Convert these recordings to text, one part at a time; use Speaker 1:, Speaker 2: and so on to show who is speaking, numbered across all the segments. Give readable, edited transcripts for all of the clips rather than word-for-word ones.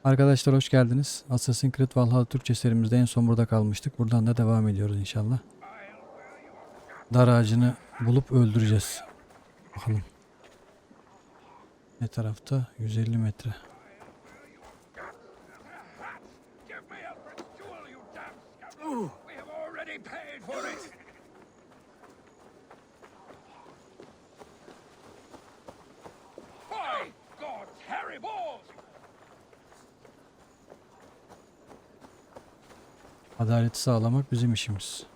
Speaker 1: Arkadaşlar hoş geldiniz. Creed Valhalla Türkçe serimizde en son burada kalmıştık. Buradan da devam ediyoruz inşallah. Dar ağacını bulup öldüreceğiz. Bakalım. Ne tarafta? 150 metre. Adaleti sağlamak bizim işimiz.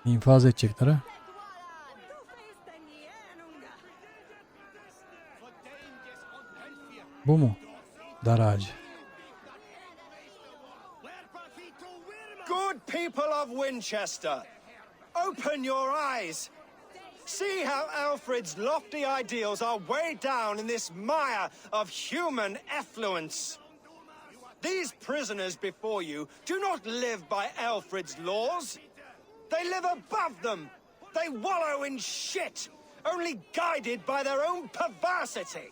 Speaker 1: İnfaz edecekler ha. Bu mu? Dar ağacı.
Speaker 2: Good people of Winchester, open your eyes. See how Alfred's lofty ideals are way down in this mire of human effluence. These prisoners before you do not live by Alfred's laws. They live above them. They wallow in shit, only guided by their own perversity.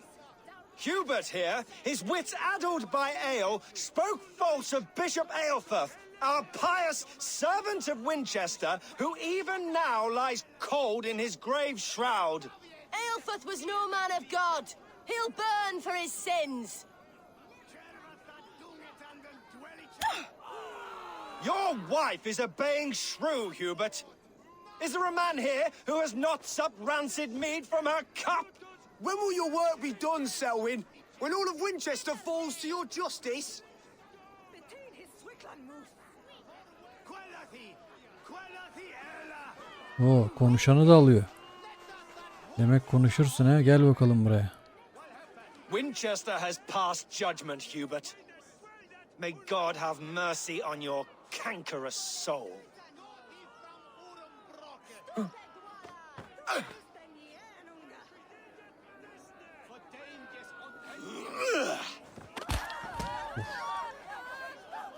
Speaker 2: Hubert here, his wits addled by ale, spoke false of Bishop Aelfirth, our pious servant of Winchester, who even now lies cold in his grave shroud.
Speaker 3: Aelfirth was no man of God. He'll burn for his sins.
Speaker 2: Your wife is a baying shrew, Hubert. Is there a man here who has not supped rancid mead from her cup?
Speaker 4: When will your work be done, Selwyn? When all of Winchester falls to your justice?
Speaker 1: Oo, konuşanı da alıyor. Demek konuşursun ha. Gel bakalım buraya.
Speaker 2: Winchester has passed judgment, Hubert. May God have mercy on your cankerous soul.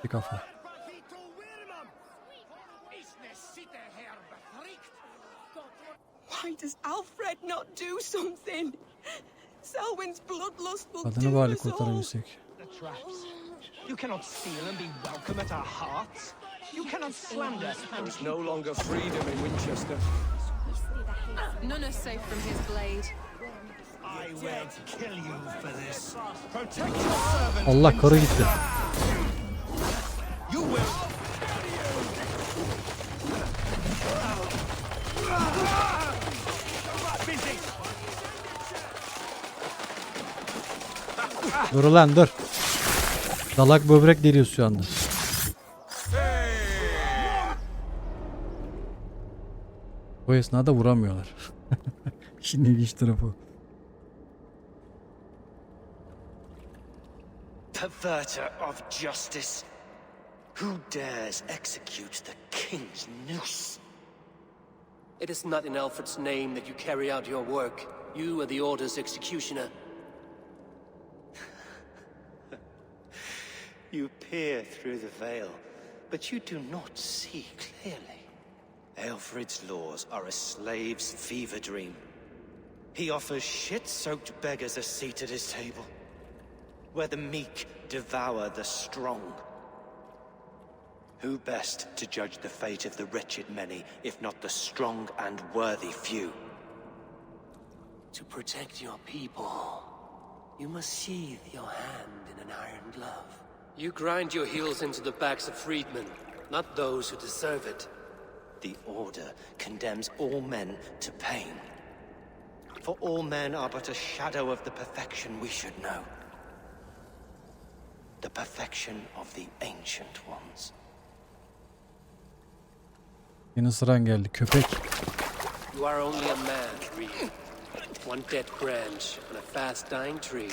Speaker 1: Bir kafa.
Speaker 5: Why does Alfred not do something? Selwyn's bloodlust will
Speaker 1: Adını
Speaker 5: do
Speaker 1: bari
Speaker 5: us all.
Speaker 1: kurtarabilsek.
Speaker 6: The traps. You cannot steal and be welcome at our hearts. You cannot slander.
Speaker 2: There is no longer freedom in Winchester.
Speaker 7: None is safe from his blade.
Speaker 6: I will kill you for this. Protect your servant.
Speaker 1: Allah, karı gitti.
Speaker 6: You will. Busy.
Speaker 1: Dur ulan dur. Dalak böbrek deliyoruz şu anda. Bu esnada vuramıyorlar. İşin ilginç tarafı.
Speaker 2: Perverter of justice. Who dares execute the king's noose?
Speaker 8: It is not in Alfred's name that you carry out your work. You are the Order's executioner.
Speaker 2: You peer through the veil, but you do not see clearly. Alfred's laws are a slave's fever dream. He offers shit-soaked beggars a seat at his table, where the meek devour the strong. Who best to judge the fate of the wretched many, if not the strong and worthy few?
Speaker 8: To protect your people, you must sheathe your hand in an iron glove. You grind your heels into the backs of freedmen, not those who deserve it.
Speaker 2: The Order condemns all men to pain. For all men are but a shadow of the perfection we should know. The perfection of the ancient ones.
Speaker 1: Yine sıran geldi köpek.
Speaker 8: You are only a man, Creed. One dead branch on a fast-dying tree.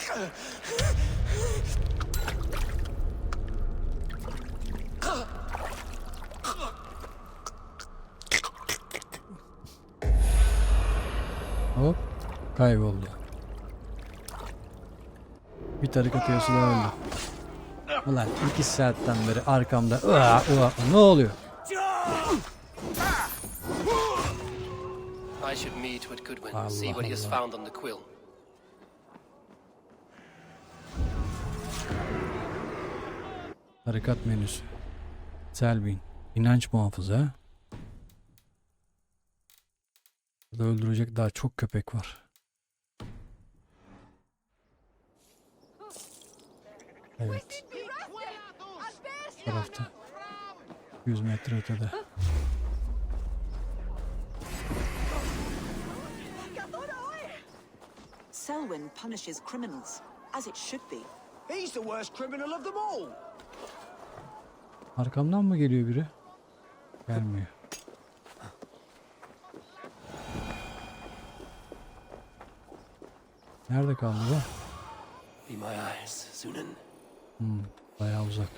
Speaker 1: Hop. Kayboldu. Bir tarikat üyesi daha öldü. Ulan 2 saatten beri arkamda ne oluyor?
Speaker 8: I should meet with Goodwin,
Speaker 1: Allah
Speaker 8: see what he has
Speaker 1: Allah.
Speaker 8: found on the quill.
Speaker 1: Tarikat menüsü. Selvin. İnanç muhafızı. Burada öldürecek daha çok köpek var. Evet. Bu tarafta. 100 metre ötede.
Speaker 9: Selwyn punishes criminals, as it should be.
Speaker 4: He's the worst criminal of them all.
Speaker 1: Arkamdan mı geliyor biri? Gelmiyor. Nerede kaldı bu?
Speaker 8: Be my eyes, Sunan.
Speaker 1: Bayağı uzak.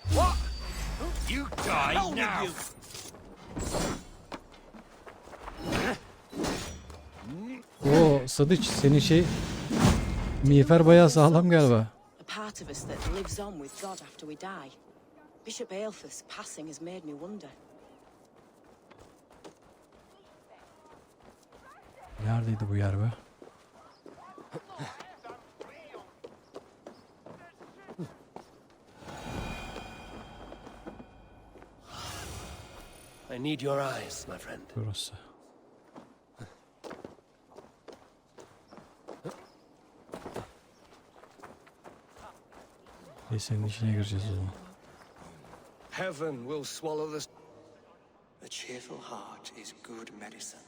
Speaker 2: What? You die now!
Speaker 1: Oo Sadıç senin şey miğfer bayağı sağlam galiba.
Speaker 9: A part of us that lives on with God after we die. Bishop Aelfus passing has made me wonder.
Speaker 1: Neredeydi bu yer be?
Speaker 8: I need your eyes, my friend.
Speaker 1: Burası. Senin içine gireceğiz o zaman.
Speaker 2: Heaven will swallow the...
Speaker 10: A cheerful heart is good medicine,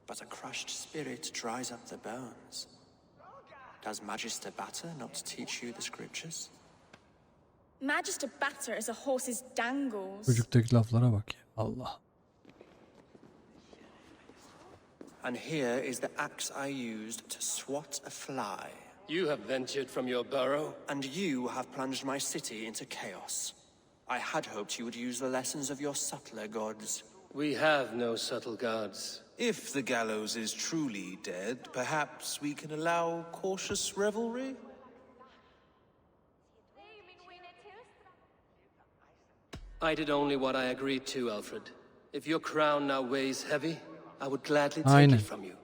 Speaker 10: but a crushed spirit dries up the bones. Does Magister Batter not teach you the scriptures?
Speaker 11: Magister Batter is a horse's dangles.
Speaker 1: Çocuktaki laflara bak ya. Allah.
Speaker 10: And here is the axe I used to swat a fly.
Speaker 8: You have ventured from your burrow.
Speaker 10: And you have plunged my city into chaos. I had hoped you would use the lessons of your subtler gods.
Speaker 8: We have no subtle gods.
Speaker 12: If the gallows is truly dead, perhaps we can allow cautious revelry?
Speaker 8: I did only what I agreed to, Alfred. If your crown now weighs heavy, I would gladly take
Speaker 1: Aynen.
Speaker 8: it from you.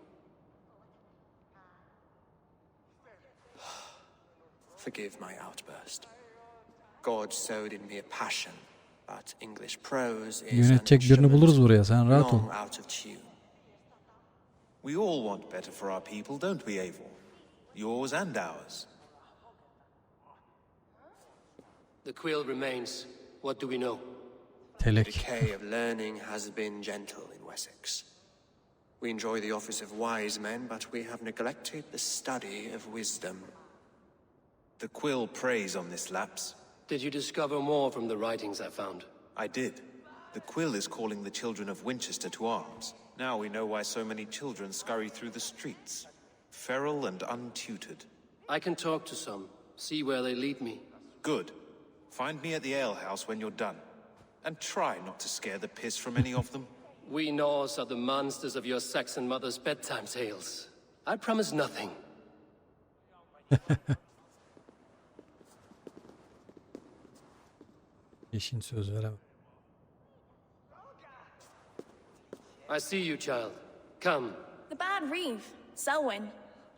Speaker 10: Forgive my outburst. God sowed in me a passion, but English prose is
Speaker 1: Yönetecek birini buluruz buraya. Sen rahat ol.
Speaker 10: long out of tune.
Speaker 12: We all want better for our people, don't we, Eivor? Yours and ours.
Speaker 8: The quill remains. What do we know?
Speaker 10: The
Speaker 1: Telek.
Speaker 10: decay of learning has been gentle in Wessex. We enjoy the office of wise men, but we have neglected the study of wisdom.
Speaker 12: The quill preys on this lapse.
Speaker 8: Did you discover more from the writings I found?
Speaker 12: I did. The quill is calling the children of Winchester to arms. Now we know why so many children scurry through the streets, feral and untutored.
Speaker 8: I can talk to some, see where they lead me.
Speaker 12: Good. Find me at the alehouse when you're done. And try not to scare the piss from any of them.
Speaker 8: We Norse are the monsters of your Saxon mother's bedtime tales. I promise nothing.
Speaker 1: Eşin söz veremem.
Speaker 8: I see you, child. Come.
Speaker 11: The bad reeve, Selwyn.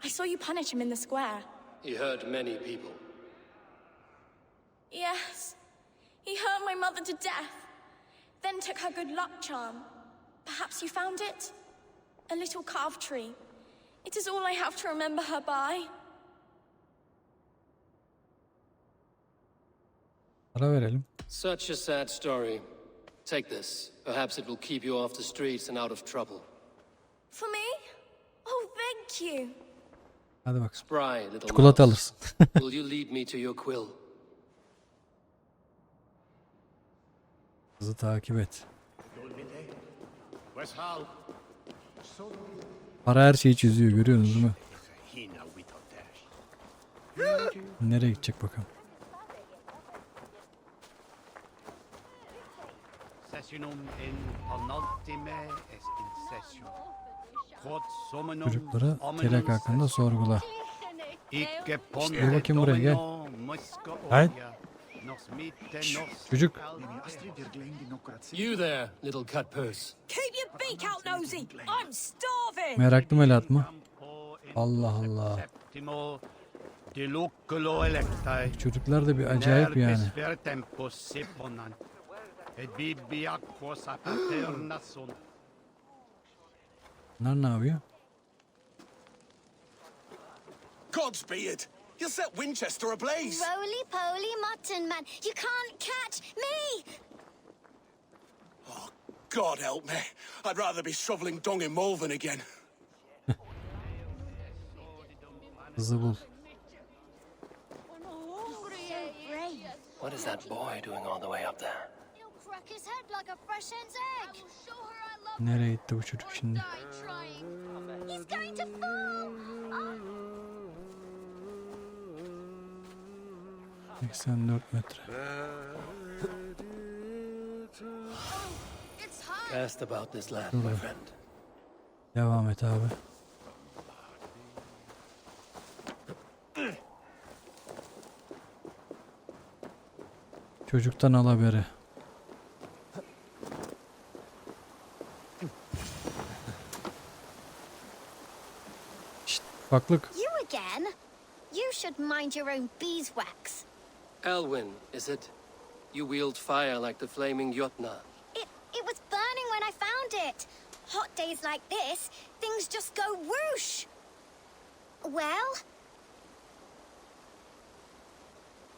Speaker 11: I saw you punish him in the square.
Speaker 8: He hurt many people.
Speaker 11: Yes. He hurt my mother to death. Then took her good luck charm. Perhaps you found it? A little carved tree. It is all I have to remember her by.
Speaker 1: Ara verelim.
Speaker 8: Such a sad story. Take this. Perhaps it will keep you off the streets and out of trouble.
Speaker 11: For me? Oh, thank you.
Speaker 1: Hadi bak.
Speaker 8: Spry, little
Speaker 1: Çikolata
Speaker 8: mouse.
Speaker 1: alırsın.
Speaker 8: Will you lead me to your quill?
Speaker 1: Kızı takip et. Para her şeyi çiziyor, görüyorsunuz değil mi? Nereye gidecek bakalım. Çocuklara Telek hakkında sorgula. Dur bakayım buraya, gel. Hayır. Çocuk.
Speaker 8: You there, little cut purse.
Speaker 3: Keep your beak out, nosy. I'm starving.
Speaker 1: Meraklı melat mı? Allah Allah. Çocuklar da bir acayip yani. Bunlar ne yapıyor?
Speaker 4: Godspeed! You'll set Winchester ablaze!
Speaker 11: Roly poly mutton man, you can't catch me!
Speaker 4: Oh, God help me. I'd rather be shoveling dung in Malvern again.
Speaker 1: Kızı bul.
Speaker 8: What is that boy doing all the way up there?
Speaker 1: Nereye gitti bu çocuk şimdi?
Speaker 11: He's going to fall!
Speaker 1: 84 metre.
Speaker 8: Cast about this land, my friend.
Speaker 1: Devam et abi. Çocuktan al haberi. Şşt, baklık.
Speaker 11: You again? You should mind your own beeswax.
Speaker 8: Elwyn, is it? You wield fire like the flaming Jotna.
Speaker 11: It was burning when I found it. Hot days like this, things just go whoosh. Well?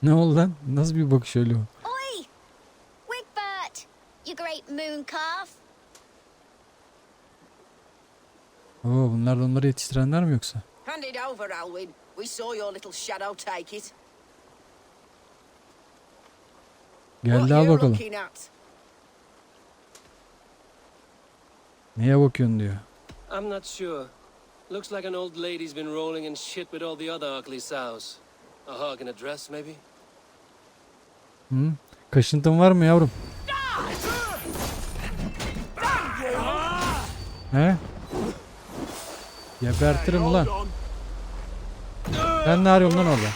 Speaker 1: Ne oldu lan? Nasıl bir bakış öyle o?
Speaker 11: Oi! Wigbert! You great moon calf!
Speaker 1: Oo, bunlar da onları yetiştirenler mi yoksa?
Speaker 3: Hand it over, Alwyn. We saw your little shadow take it.
Speaker 1: Geldi al bakalım.
Speaker 3: At?
Speaker 1: Neye bakıyorsun diyor.
Speaker 8: I'm not sure. Looks like an old lady's been rolling in shit with all the other ugly sows. A hog in a dress, maybe?
Speaker 1: Hı? Kaşıntın var mı yavrum? He? Gebertirim ulan. Sen ne arıyorsun lan orada?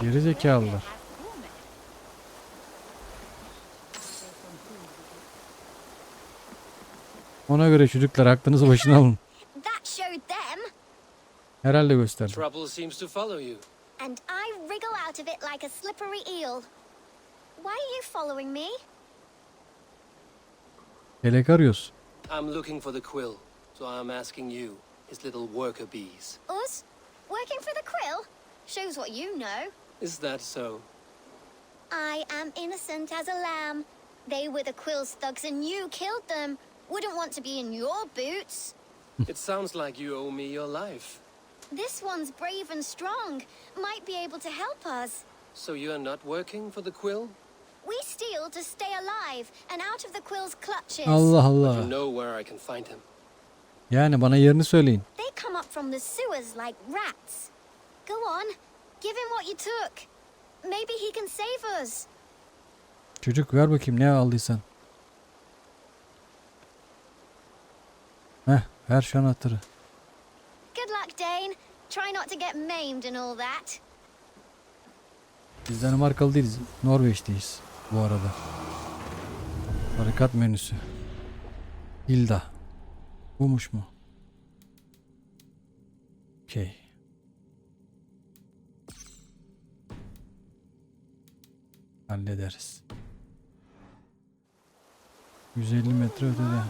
Speaker 1: Geri zekalılar. Ona göre çocuklar aklınızı başına alın.
Speaker 11: That showed them.
Speaker 1: Herhalde gösterdi.
Speaker 8: Trouble seems to follow you.
Speaker 11: And I wriggle out of it like a slippery eel. Why are you following me?
Speaker 1: Kelek arıyoruz.
Speaker 8: I'm looking for the quill, so I'm asking you, his little worker bees.
Speaker 11: Us? Working for the quill? Shows what you know.
Speaker 8: Is that so?
Speaker 11: I am innocent as a lamb. They were the quill's thugs and you killed them. Wouldn't want to be in your boots.
Speaker 8: It sounds like you owe me your life.
Speaker 11: This one's brave and strong. Might be able to help us.
Speaker 8: So you're not working for the quill?
Speaker 11: We steal to stay alive and out of the quill's clutches.
Speaker 1: Allah
Speaker 8: But you
Speaker 1: Allah.
Speaker 8: know where I can find him.
Speaker 1: Yani bana yerini söyleyin.
Speaker 11: They come up from the sewers like rats. Go on, give him what you took. Maybe he can save us.
Speaker 1: Çocuk ver bakayım ne aldıysan. Heh, ver şu anahtarı.
Speaker 11: Good luck, Dane. Try not to get maimed and all that.
Speaker 1: Biz Danimarkalı değiliz. Norveç'teyiz bu arada. Harekat menüsü. Hilda. Bumuş mu? Okey. Hallederiz. 150 metre ötede.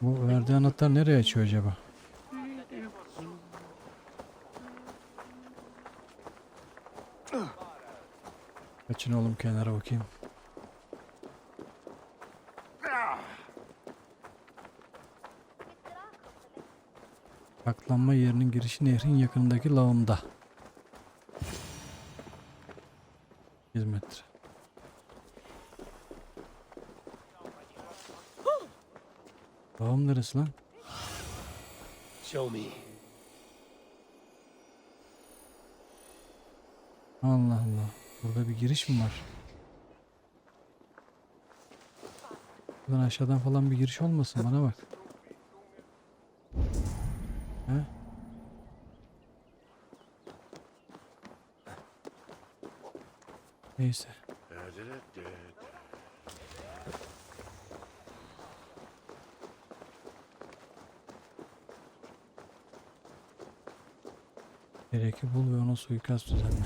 Speaker 1: Bu verdiği anahtar nereye açıyor acaba? Kaçın oğlum kenara bakayım. Saklanma yerinin girişi nehrin yakınındaki lağımda. 100 metre. Lağım neresi lan?
Speaker 8: Show me.
Speaker 1: Allah Allah. Burada bir giriş mi var? Buradan aşağıdan falan bir giriş olmasın, bana bak. He? Neyse. Gerekli bul ve ona suikast düzenle.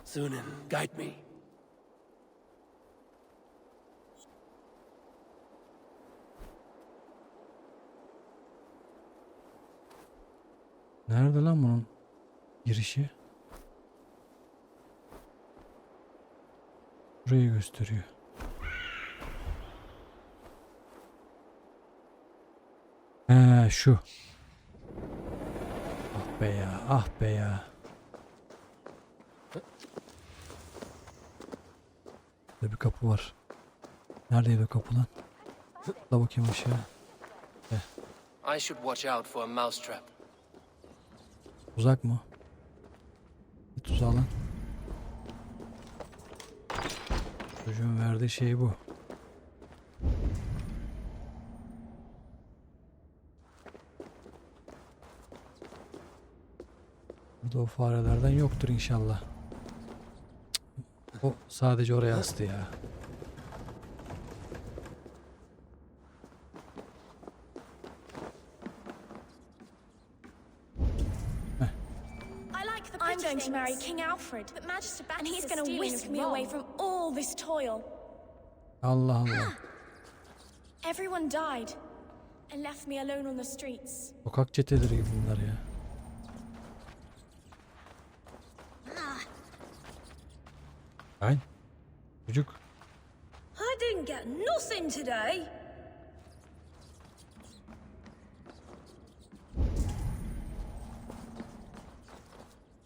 Speaker 8: Sunan, guide me.
Speaker 1: Nerede lan bunun girişi? Burayı gösteriyor. He, şu. Ah be ya, ah be ya. Burada bir kapı var. Neredeydi o kapı lan? Da bakayım aşağı.
Speaker 8: I should watch out for a mousetrap.
Speaker 1: Uzak mı? Bir tuzağı lan. Çocuğun verdiği şey bu. Burada o farelerden yoktur inşallah. O sadece oraya astı ya.
Speaker 11: I'm going to marry King Alfred, and he's going to whisk me away from all this toil.
Speaker 1: Allah Allah.
Speaker 11: Everyone died and left me alone on the streets.
Speaker 1: Sokak çeteleri gibi bunlar ya. Ay. Çocuk.
Speaker 3: I didn't get nothing today.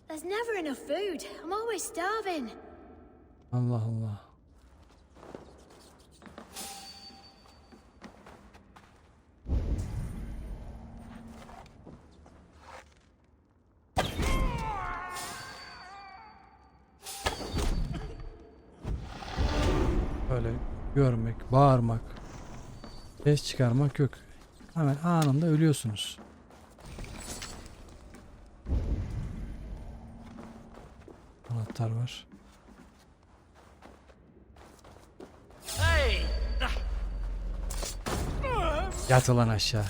Speaker 3: There's never enough food. I'm always starving.
Speaker 1: Allah Allah. Böyle görmek, bağırmak, ses çıkarmak yok. Hemen anında ölüyorsunuz. Anahtar var. Yat ulan aşağı.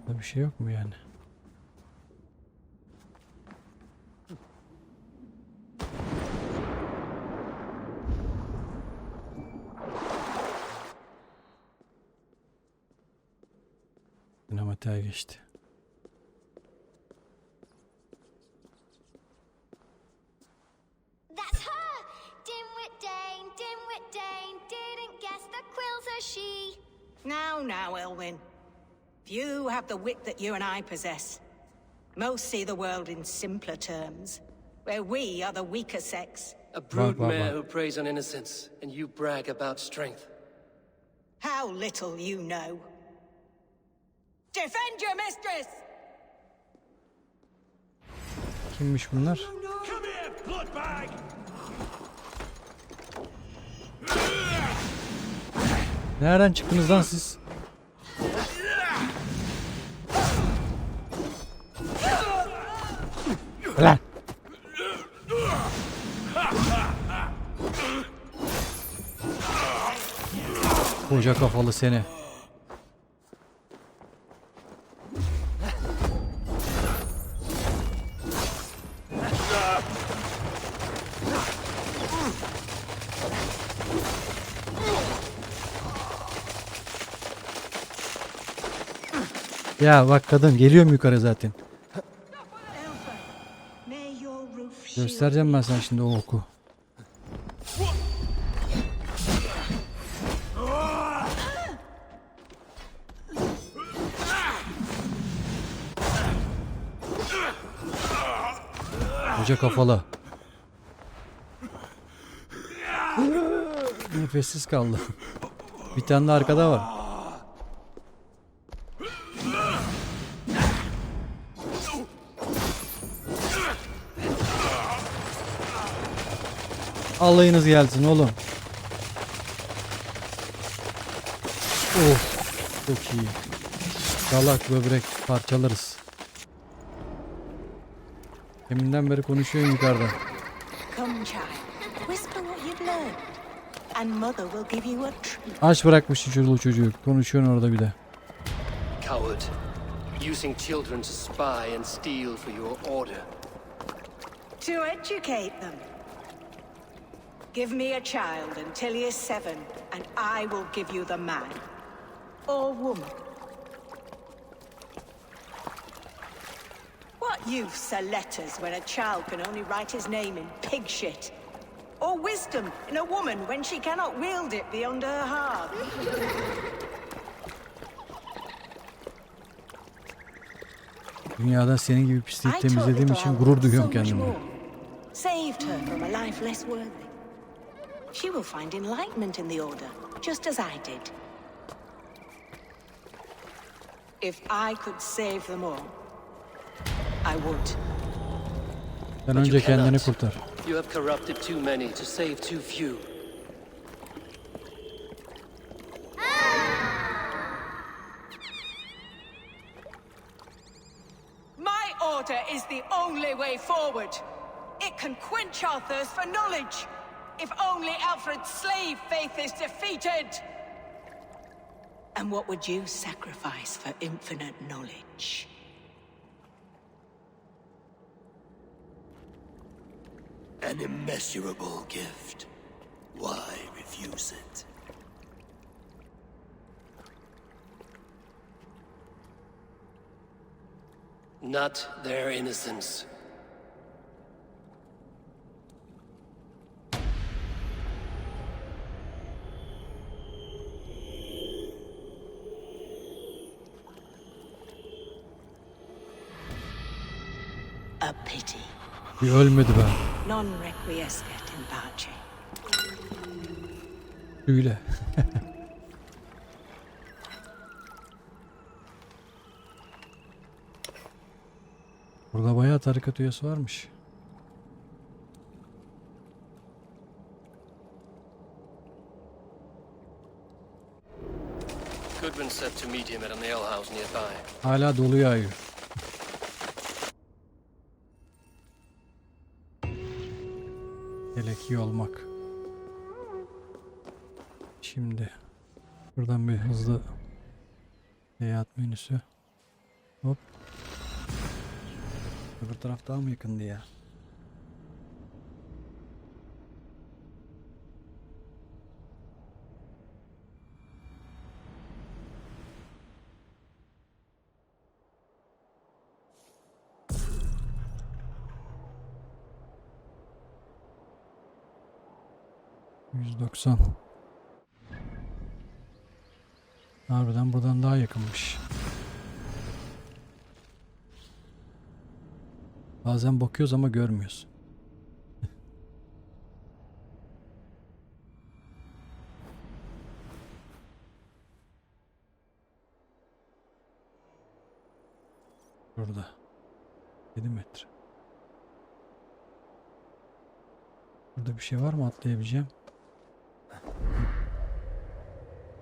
Speaker 1: Burada bir şey yok mu yani? Sinematiğe geçti.
Speaker 13: That's her! Dimwit Dane, didn't guess the quill's a she.
Speaker 14: Now, Elwyn. Few have the wit that you and I possess. Most see the world in simpler terms, where we are the weaker sex.
Speaker 8: A broodmare who preys on innocence, and you brag about strength.
Speaker 14: How little you know. Defend your mistress!
Speaker 1: Kimmiş bunlar?
Speaker 6: Come here, bloodbag!
Speaker 1: Nereden çıktınız lan siz? Lan! Koca kafalı seni. Ya bak kadın geliyorum yukarı zaten. Göstereceğim ben sana şimdi o oku. Koca kafalı. Nefessiz kaldı. Bir tane de arkada var. Alayınız gelsin oğlum. Of, çok iyi. Salak böbrek parçalarız. Deminden beri konuşuyorum yukarıda.
Speaker 14: Come, child. Whisper what you've learned, and mother will give you a treat.
Speaker 1: Aç bırakmış çocuk. Konuşuyorsun orada bir de.
Speaker 8: Coward. Using children to spy and steal for your order.
Speaker 14: To educate them. Give me a child until he is 7, and I will give you the man. Or woman. What use are letters when a child can only write his name in pig shit? Or wisdom in a woman when she cannot wield it beyond her heart?
Speaker 1: Dünyada senin gibi pisliği temizlediğim için gurur duyuyorum kendime.
Speaker 14: Saved her from a life less worthy. She will find enlightenment in the order, just as I did. If I could save them all, I would.
Speaker 1: Sen önce kendini kurtar.
Speaker 8: You have corrupted too many to save too few.
Speaker 14: My order is the only way forward. It can quench our thirst for knowledge. If only Alfred's slave faith is defeated. And what would you sacrifice for infinite knowledge?
Speaker 15: An immeasurable gift. Why refuse it?
Speaker 8: Not their innocence.
Speaker 14: A pity.
Speaker 1: Bir ölmedi be.
Speaker 14: Non requiescat in pace.
Speaker 1: Öyle. Burada bayağı tarikat üyesi varmış.
Speaker 8: Goodwin said to meet him at an alehouse nearby.
Speaker 1: Hala dolu yağıyor. Gerek iyi olmak. Şimdi buradan bir hızlı seyahat menüsü. Hop. Öbür taraf daha mı yakındı ya? %90. Harbiden buradan daha yakınmış. Bazen bakıyoruz ama görmüyoruz. Burada. 7 metre. Burada bir şey var mı atlayabileceğim?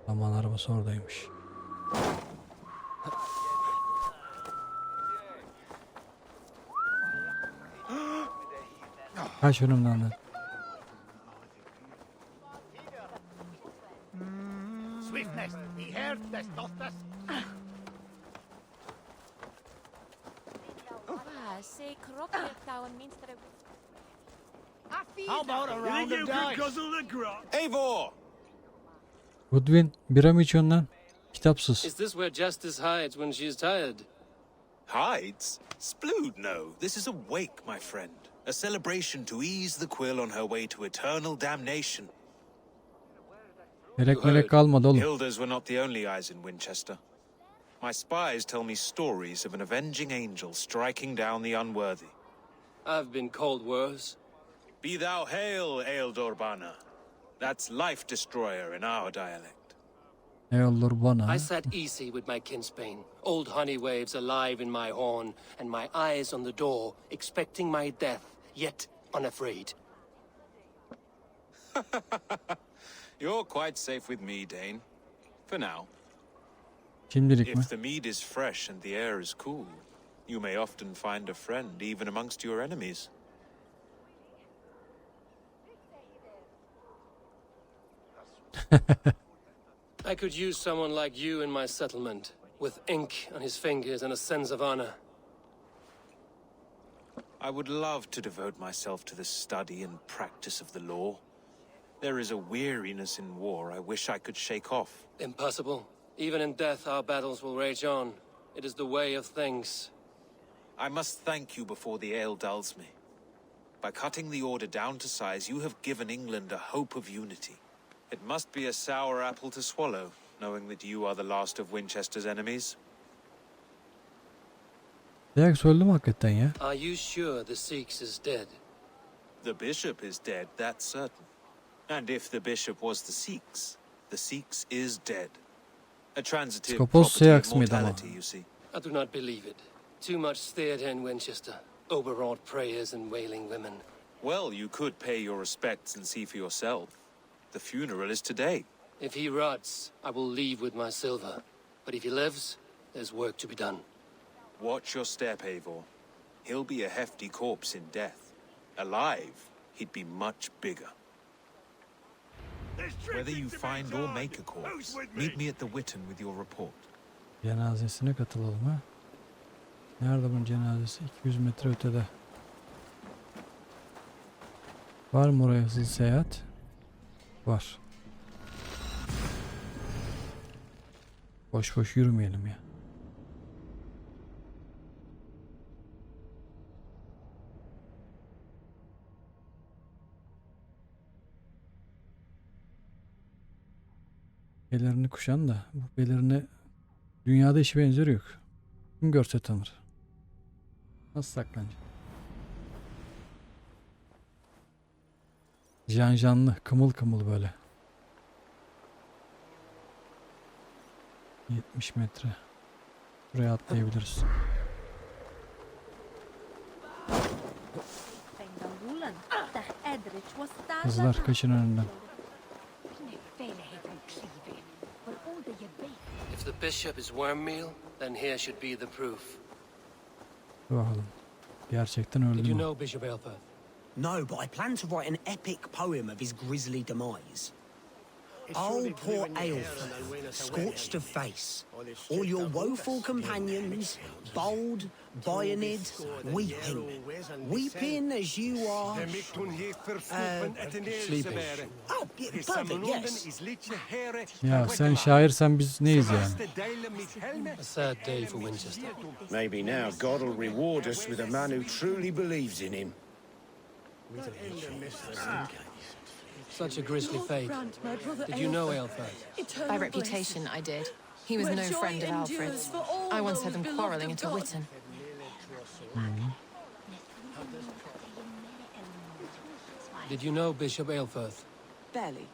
Speaker 1: Aman arabası oradaymış. Kaç önümden lan.
Speaker 16: Swiftness, he heard this, Dostlar.
Speaker 2: How about a round of dice?
Speaker 16: Eivor!
Speaker 1: Goodwin, bira mı içiyorsun lan? Kitapsız.
Speaker 8: Is this where Justice hides when she's tired?
Speaker 12: Hides? Splood, no. This is a wake, my friend. A celebration to ease the quill on her way to eternal damnation.
Speaker 1: Melek kalmadı oğlum.
Speaker 12: Hilda's were not the only eyes in Winchester. My spies tell me stories of an avenging angel striking down the unworthy.
Speaker 8: I've been called worse.
Speaker 12: Be thou hail, Ealdor. That's life destroyer in our dialect.
Speaker 1: Eyvallah bana.
Speaker 8: I sat easy with my kinsbane, old honey waves alive in my horn, and my eyes on the door, expecting my death, yet unafraid.
Speaker 12: You're quite safe with me, Dane. For now.
Speaker 1: Şimdilik mi?
Speaker 12: If the mead is fresh and the air is cool, you may often find a friend even amongst your enemies.
Speaker 8: I could use someone like you in my settlement, with ink on his fingers and a sense of honor.
Speaker 12: I would love to devote myself to the study and practice of the law. There is a weariness in war I wish I could shake off.
Speaker 8: Impossible. Even in death, our battles will rage on. It is the way of things.
Speaker 12: I must thank you before the ale dulls me. By cutting the order down to size, you have given England a hope of unity. It must be a sour apple to swallow, knowing that you are the last of Winchester's enemies.
Speaker 1: Direkt söyledim hakikaten ya.
Speaker 8: Are you sure the Sikhs is dead?
Speaker 12: The bishop is dead, that's certain. And if the bishop was the Sikhs is dead. A transitive property of mortality, you see.
Speaker 8: I do not believe it. Too much theatre in Winchester. Overwrought prayers and wailing women.
Speaker 12: Well, you could pay your respects and see for yourself. The funeral is today.
Speaker 8: If he rots, I will leave with my silver. But if he lives, there's work to be done.
Speaker 12: Watch your step, Eivor. He'll be a hefty corpse in death. Alive, he'd be much bigger. Whether you find or make a corpse, meet me at the Witten with your report.
Speaker 1: Cenazesine katılalım ha. Nerede bunun cenazesi? 200 metre ötede. Var mı oraya hızlı seyahat? Var. Boş boş yürümeyelim ya. Belerini kuşan da bu belerini dünyada hiç benzeri yok. Kim görse tanır. Nasıl saklanacak? Canlı, kımıl kımıl böyle. 70 metre. Buraya atlayabiliriz. Kızlar kaçın önünden.
Speaker 8: If the bishop is worm meal, then here should be the proof.
Speaker 1: Bakalım. Gerçekten öldü
Speaker 8: Did you
Speaker 1: mü?
Speaker 8: know Bishop Aelfirth?
Speaker 17: No, but I plan to write an epic poem of his grisly demise. Oh, poor Aelfirth, scorched of face, all your woeful companions, bold, Bionid, weeping as you are
Speaker 8: sleeping.
Speaker 17: Oh, yeah, perfect, yes.
Speaker 1: Ya sen şairsen biz neyiz yani?
Speaker 8: A sad day for Winchester.
Speaker 18: Maybe now God will reward us with a man who truly believes in him.
Speaker 8: Such a grisly fate. Did you know Aelfirth?
Speaker 7: By reputation, I did. He was no friend of Alfred's. I once heard them quarrelling at a Witten.
Speaker 8: Did you know Bishop Aelfirth?
Speaker 5: Barely.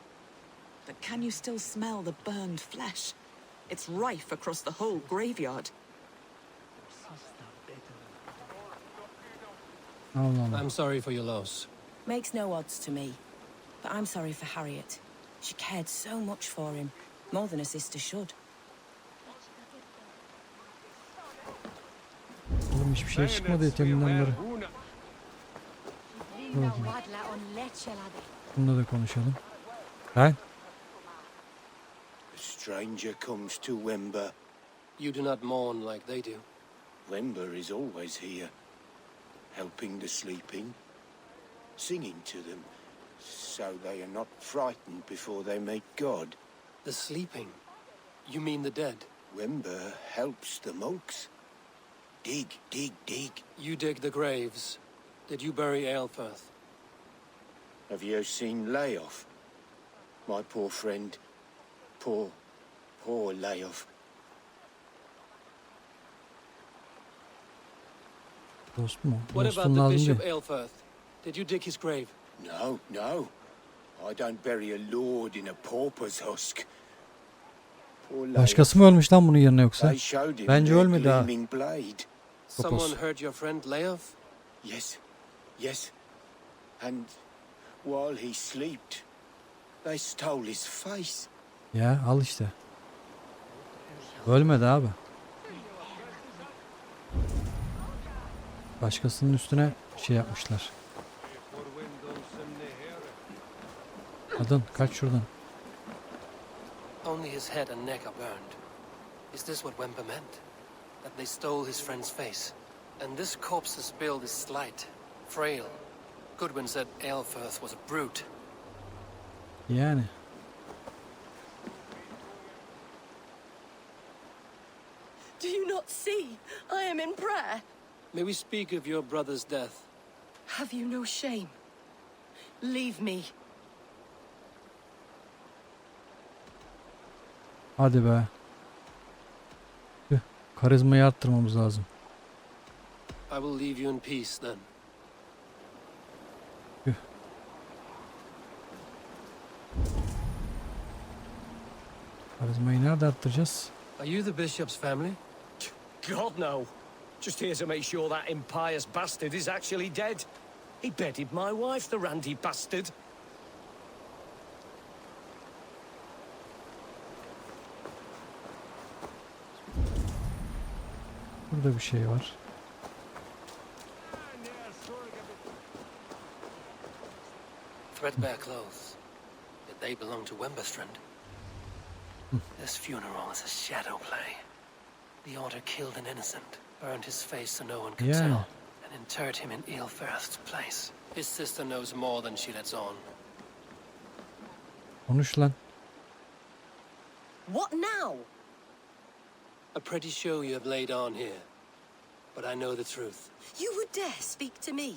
Speaker 5: But can you still smell the burned flesh? It's rife across the whole graveyard.
Speaker 1: Allah Allah.
Speaker 8: I'm sorry for your loss.
Speaker 9: Makes no odds to me. But I'm sorry for Harriet. She cared so much for him. More than a sister should.
Speaker 1: Oğlum hiçbir şey çıkmadı eteminden beri. Bununla da konuşalım. Lan.
Speaker 18: A stranger comes to Wember.
Speaker 8: You do not mourn like they do.
Speaker 18: Wember is always here, helping the sleeping, singing to them, so they are not frightened before they meet God.
Speaker 8: The sleeping? You mean the dead?
Speaker 18: Wember helps the monks. Dig, dig, dig.
Speaker 8: You dig the graves. Did you bury Aelfirth?
Speaker 18: Have you seen Layoff? My poor friend. Poor Layoff.
Speaker 1: Dost mu?
Speaker 8: What
Speaker 1: Dostum
Speaker 8: about the
Speaker 1: lazım
Speaker 8: Bishop
Speaker 1: değil.
Speaker 8: Aelfirth? Did you dig his grave?
Speaker 18: No, no. I don't bury a lord in a pauper's husk.
Speaker 1: Başkası mı ölmüş lan bunun yerine yoksa?
Speaker 18: They showed him
Speaker 1: Bence
Speaker 18: their
Speaker 1: ölmedi ha.
Speaker 18: gleaming blade.
Speaker 8: Someone hurt your friend Leof?
Speaker 18: Yes, yes. And while he slept, they stole his face.
Speaker 1: Ya al işte. Ölmedi abi. Başkasının üstüne şey yapmışlar. Kadın kaç şuradan.
Speaker 8: Only his head and neck are burned. Is this what Wemper meant? That they stole his friend's face? And this corpse's build is slight, frail. Goodwin said Aelfirth was a brute.
Speaker 1: Yani.
Speaker 3: Do you not see? I am in prayer.
Speaker 8: May we speak of your brother's death?
Speaker 3: Have you no shame? Leave me.
Speaker 1: Hadi be. Tüh, karizmayı arttırmamız lazım.
Speaker 8: I will leave you in peace then.
Speaker 1: Tüh. Karizmayı nerede arttıracağız?
Speaker 8: Are you the bishop's family?
Speaker 6: God, no. Just here to make sure that impious bastard is actually dead. He bedded my wife, the randy bastard.
Speaker 1: Burada bir şey var.
Speaker 8: Threadbare clothes. Did they belong to Wemberstrand? This funeral is a shadow play. The order killed an innocent, burned his face so no one could tell, and interred him in Aelfirth's place. His sister knows more than she lets on.
Speaker 1: Konuş lan.
Speaker 3: What now?
Speaker 8: A pretty show you have laid on here, but I know the truth.
Speaker 3: You would dare speak to me?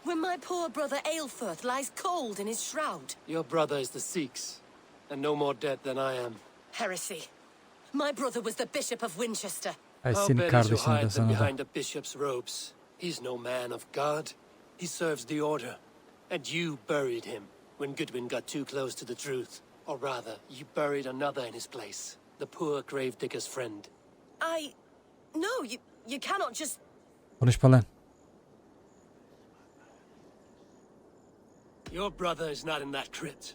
Speaker 3: When my poor brother Aelfirth lies cold in his shroud.
Speaker 8: Your brother is the Sikhs, and no more dead than I am.
Speaker 3: Heresy. My brother was the Bishop of Winchester.
Speaker 1: Ay
Speaker 8: How
Speaker 1: senin
Speaker 8: better to
Speaker 1: kardeşin de
Speaker 8: hide than
Speaker 1: sana da.
Speaker 8: behind a bishop's robes. He's no man of God. He serves the order. And you buried him when Goodwin got too close to the truth. Or rather, you buried another in his place. The poor gravedigger's friend.
Speaker 3: No, you cannot just...
Speaker 1: Konuşma lan.
Speaker 8: Your brother is not in that crypt.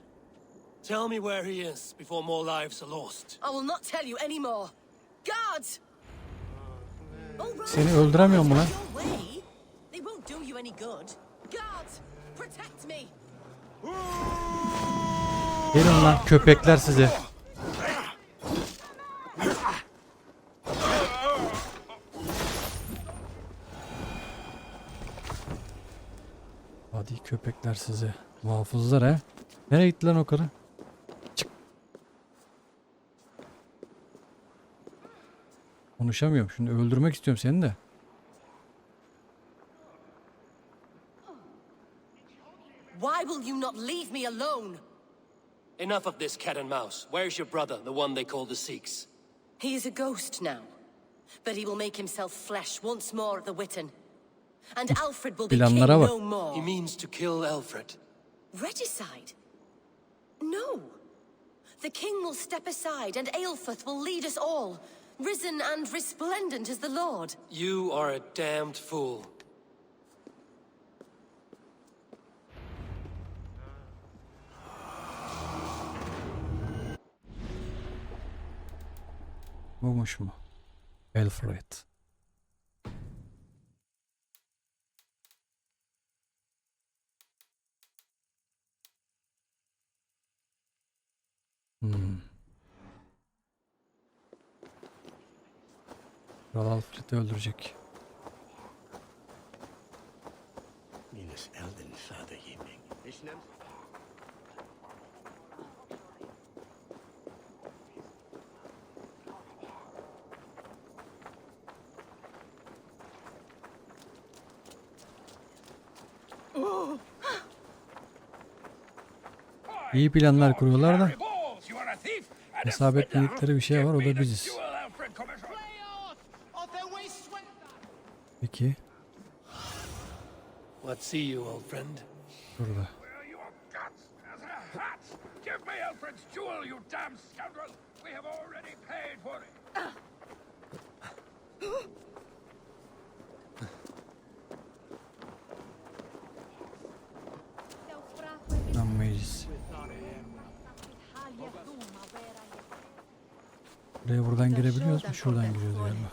Speaker 8: Tell me where he is before more lives are lost.
Speaker 3: I will not tell you anymore. Guards!
Speaker 1: Seni öldüremiyor mu lan?
Speaker 3: Your way. They won't do you any good. Guards, protect me.
Speaker 1: Gelin lan köpekler size. Hadi köpekler size. Muhafızlar he. Nereye gitti lan o karı? Çık. Konuşamıyorum. Şimdi öldürmek istiyorum seni de.
Speaker 3: Why will you not leave me alone?
Speaker 8: Enough of this cat and mouse. Where's your brother, the one they call the Sikhs?
Speaker 3: He is a ghost now, but he will make himself flesh once more at the Witten. And Alfred will be king no more.
Speaker 8: He means to kill Alfred.
Speaker 3: Regicide? No. The king will step aside and Aelfirth will lead us all, risen and resplendent as the Lord.
Speaker 8: You are a damned fool.
Speaker 1: Buymuş mu? Alfred. Kral Alfred'i öldürecek. İyi planlar kuruyorlar da hesap etmedikleri bir şey var, o da biziz. Peki.
Speaker 8: What see you, old friend?
Speaker 1: Burada.
Speaker 16: Give me Alfred's jewel, you damn scoundrel! We have already paid for it.
Speaker 1: Anlayacağız. Buraya buradan girebiliyoruz mu? Şuradan giriyoruz galiba.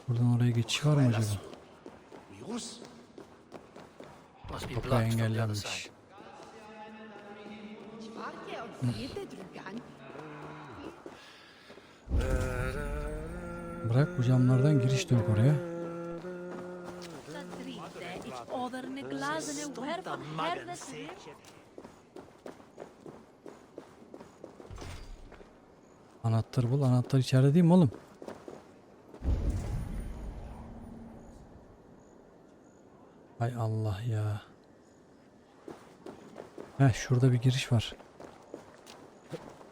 Speaker 1: Buradan oraya geçiş var mı acaba? Kapı engellenmiş. Bırak, bu camlardan giriş de yok oraya. Anahtarı bul. Anahtar içeride değil mi oğlum? Hay Allah ya. Heh, şurada bir giriş var.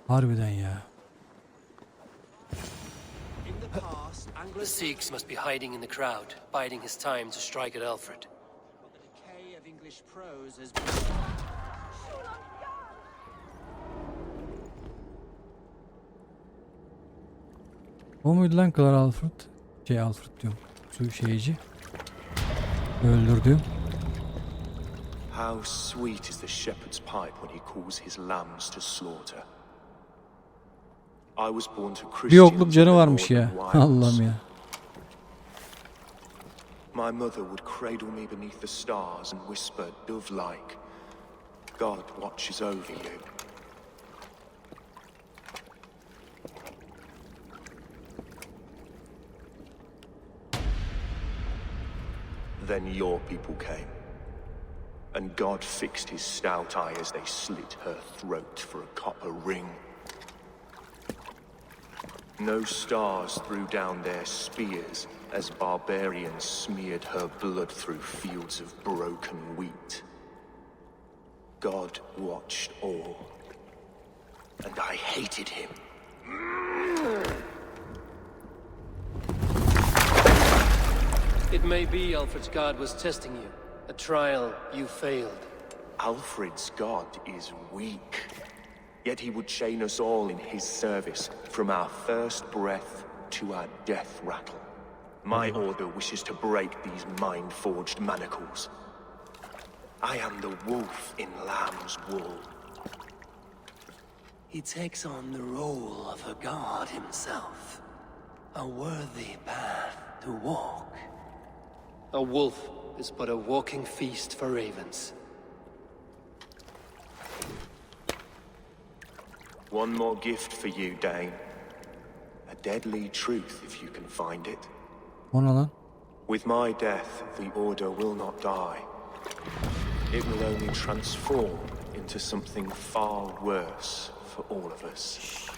Speaker 1: Harbiden ya.
Speaker 8: The Sikhs must be hiding in the crowd, biding his time to strike at Alfred.
Speaker 1: O muydu lan Kral Alfred? Alfred diyorum. Şu şeyci. Öldürdü.
Speaker 10: How sweet is the shepherd's pipe when he calls his lambs to slaughter. I was born to
Speaker 1: Bir yokluk canı varmış ya. Allah'ım ya.
Speaker 10: My mother would cradle me beneath the stars and whisper dove-like, God watches over you. Then your people came, and God fixed his stout eye as they slit her throat for a copper ring. No stars threw down their spears as barbarians smeared her blood through fields of broken wheat. God watched all, and I hated him.
Speaker 8: It may be Alfred's god was testing you. A trial you failed.
Speaker 10: Alfred's god is weak. Yet he would chain us all in his service, from our first breath to our death rattle. My order wishes to break these mind-forged manacles. I am the wolf in lamb's wool.
Speaker 8: He takes on the role of a god himself. A worthy path to walk. A wolf is but a walking feast for ravens.
Speaker 10: One more gift for you, Dane. A deadly truth, if you can find it.
Speaker 1: O ne lan?
Speaker 10: With my death, the Order will not die. It will only transform into something far worse for all of us.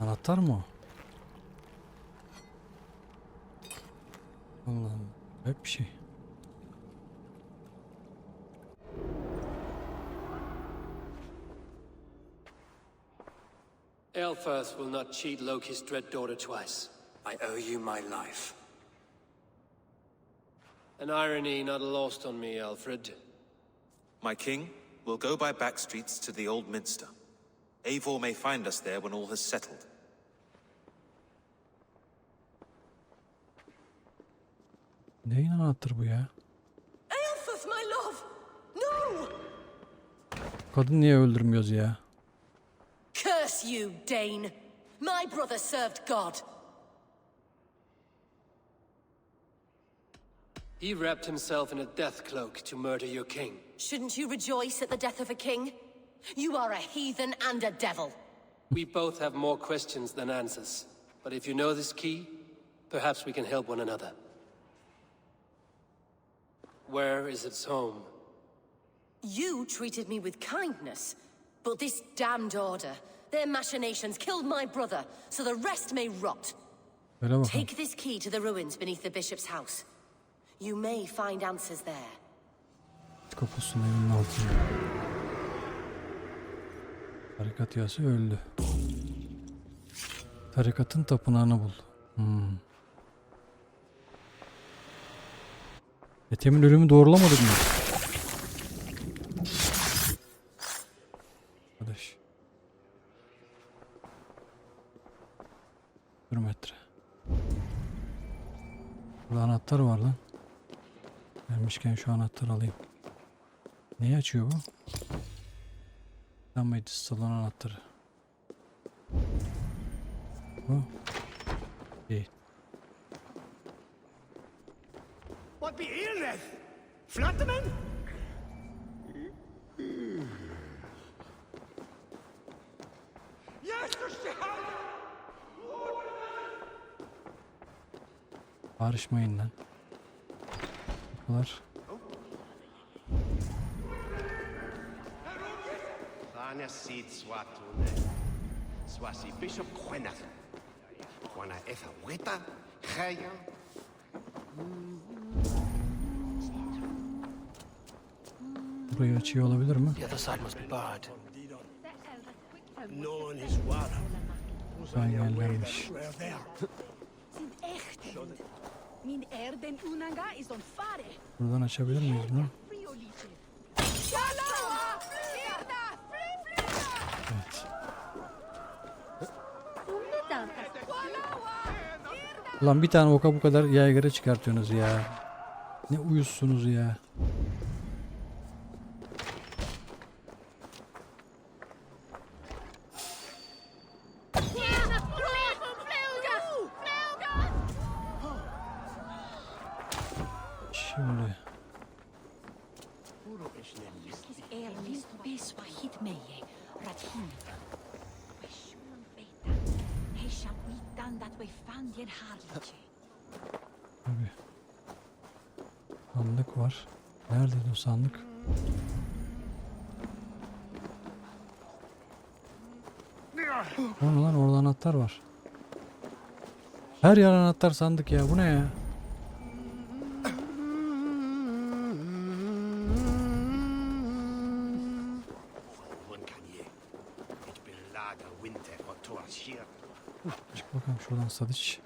Speaker 1: Anahtar mı o? Allah'ım, hep bir şey.
Speaker 8: Aelfirth will not cheat Loki's dread daughter twice.
Speaker 10: I owe you my life.
Speaker 8: An irony not lost on me, Alfred.
Speaker 12: My king will go by back streets to the old minster. Eivor may find us there when all has settled.
Speaker 1: Neyin anahtarı bu ya?
Speaker 3: Aelfirth, my love! No!
Speaker 1: Kadın niye öldürmüyoruz ya?
Speaker 3: Curse you, Dane! My brother served God.
Speaker 8: He wrapped himself in a death cloak to murder your king.
Speaker 3: Shouldn't you rejoice at the death of a king? You are a heathen and a devil.
Speaker 8: We both have more questions than answers. But if you know this key, perhaps we can help one another. Where is its home?
Speaker 3: You treated me with kindness, but this damned order, their machinations killed my brother, so the rest may rot. Take this key to the ruins beneath the bishop's house. You may find answers there.
Speaker 1: Kapısının evinin altında. Tarikat üyesi öldü. Tarikatın tapınağını bul. Ethem'in ölümü doğrulamadık mı? Arkadaş. 1 metre. Burada anahtar var lan. Gelmişken şu anahtarı alayım. Neyi açıyor bu? Meclis salon anahtarı. Bu değil.
Speaker 4: What be here then? Flatterman?
Speaker 1: Barışmayın lan. Bunlar. Burayı açıyor olabilir mi? Engellenmiş. Buradan açabilir miyiz bunu? Evet. Ulan bir tane oka bu kadar yaygara çıkartıyorsunuz ya. Ne uyuzsunuz ya. Şimdi. Tabii. Sandık var. Nerede o sandık? O ne lan, orada anahtar var. Her yer anahtar sandık ya. Bu ne ya? Çık bakalım şuradan Sadıç.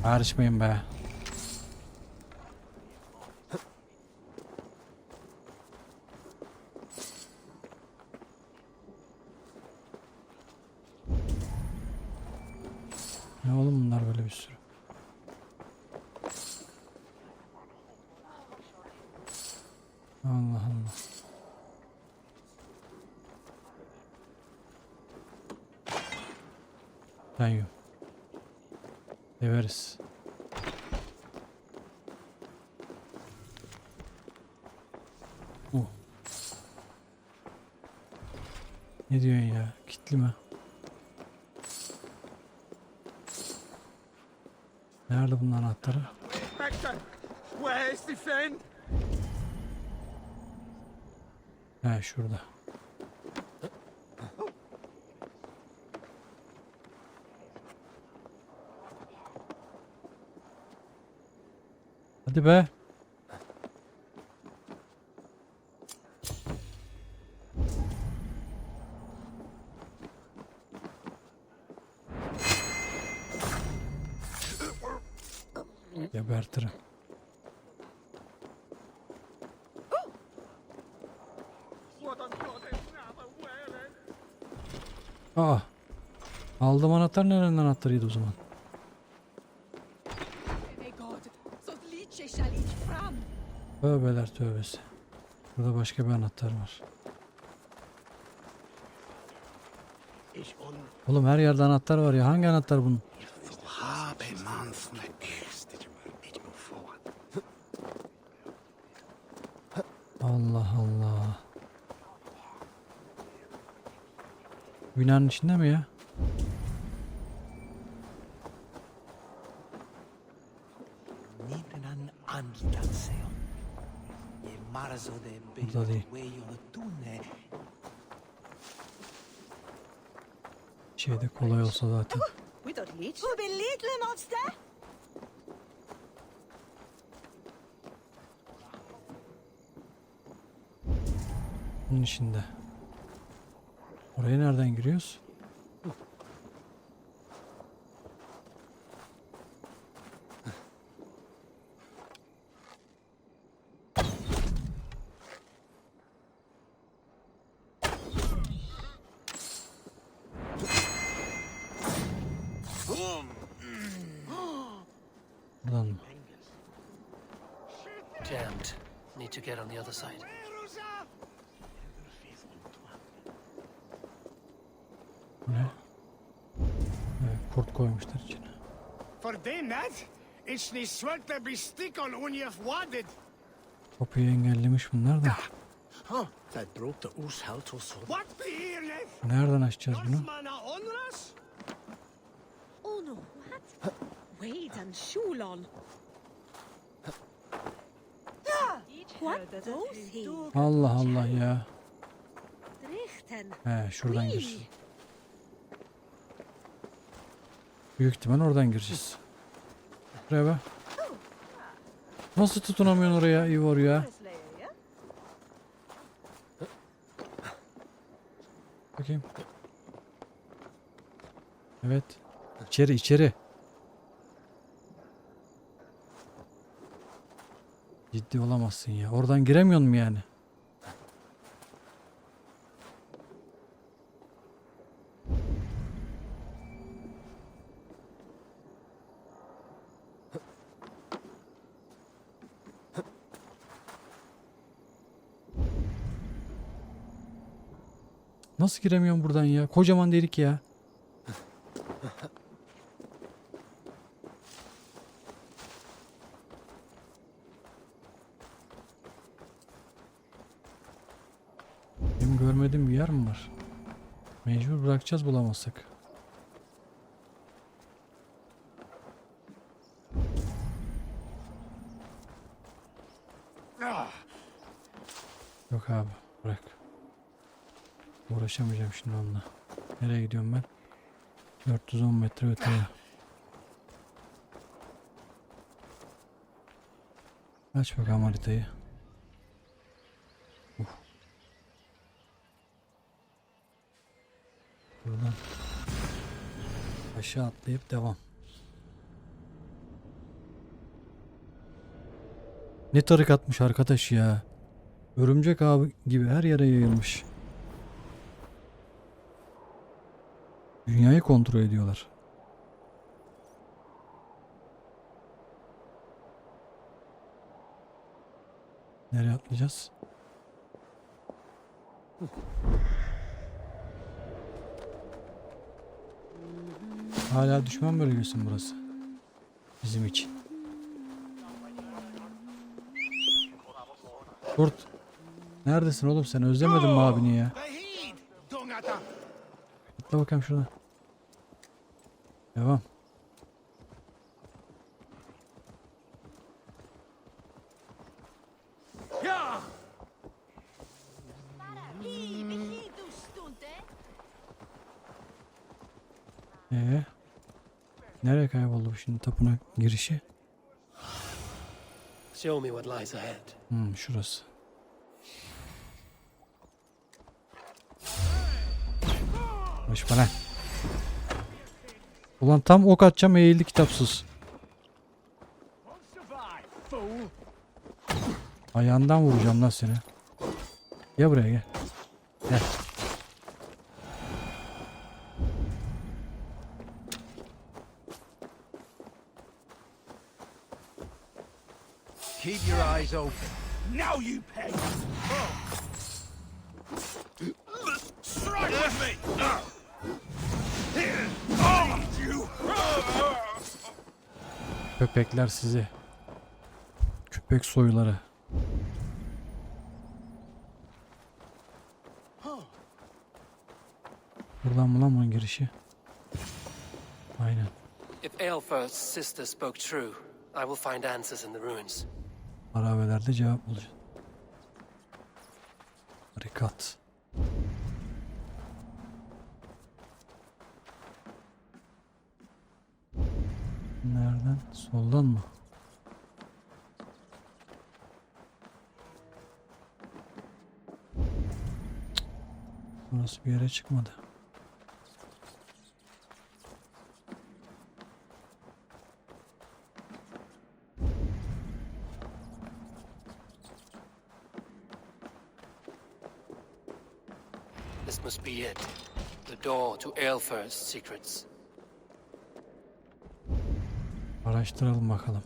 Speaker 1: Karışmayın be. Ne oğlum bunlar böyle bir sürü. Allah Allah. Ben yok. Severiz. Ne diyorsun ya? Kitli mi? Nerede bunun anahtarı? He, şurada. Hadi be. Gebertirim. Aa. Aldım anahtar, nerenin anahtarıydı o zaman? Tövbeler tövbesi. Burada başka bir anahtar var. Oğlum her yerde anahtar var ya. Hangi anahtar bunun? Allah Allah. Binanın içinde mi ya? Burada değil. Şeyde kolay olsa zaten. Bunun içinde. Oraya nereden giriyoruz? Buradan mı?
Speaker 8: Jammed. Need to get on the other side.
Speaker 1: Ne? Evet, kurt koymuşlar içine.
Speaker 4: For doing that, it's the sweat to be stick on when you've wadded.
Speaker 1: Kapıyı engellemiş bunlar da.
Speaker 4: Huh, that broke the oos halt or so. What be here, Ned?
Speaker 1: Nereden açacağız bunu?
Speaker 19: Oh no, what? Wait and Shulon. What those?
Speaker 1: Allah Allah ya.
Speaker 19: Drichten.
Speaker 1: He, şuradan girsin. Büyük ihtimal oradan gireceğiz. Buraya bak. Nasıl tutunamıyorsun oraya Ivor ya? Bakayım. Evet. İçeri içeri. Ciddi olamazsın ya. Oradan giremiyorsun mu yani? Nasıl giremiyorum buradan ya? Kocaman delik ya. Benim görmediğim bir yer mi var? Mecbur bırakacağız bulamazsak. Yok abi, bırak. Uğraşamayacağım şimdi onunla. Nereye gidiyorum ben? 410 metre öteye. Aç bakalım haritayı. Buradan aşağı atlayıp devam. Ne tarikatmış arkadaş ya. Örümcek ağı gibi her yere yayılmış. Dünyayı kontrol ediyorlar. Nereye atlayacağız? Hala düşman bölgesi mi burası? Bizim için. Kurt. Neredesin oğlum sen? Özlemedin mi abini ya? Atla bakalım şuradan. Devam. Nereye kayboldu bu şimdi tapınak girişi?
Speaker 8: Show me what lies ahead.
Speaker 1: Şurası. Konuşma lan. Ulan tam ok atacağım eğildi kitapsız. Ayağından vuracağım lan seni. Gel buraya gel. Gel.
Speaker 4: Keep your eyes open. Now you pay. Strike with me.
Speaker 1: Köpekler sizi. Köpek soyuları. Buradan mı lan bunun girişi? Aynen.
Speaker 8: If Aelfir's sister spoke true, I will find answers in the ruins.
Speaker 1: Harabelerde cevap bulacağız. Barikat. Nereden? Soldan mı? Cık. Burası bir yere çıkmadı.
Speaker 8: This must be it. The door to Aelfir's secrets.
Speaker 1: Araştıralım bakalım.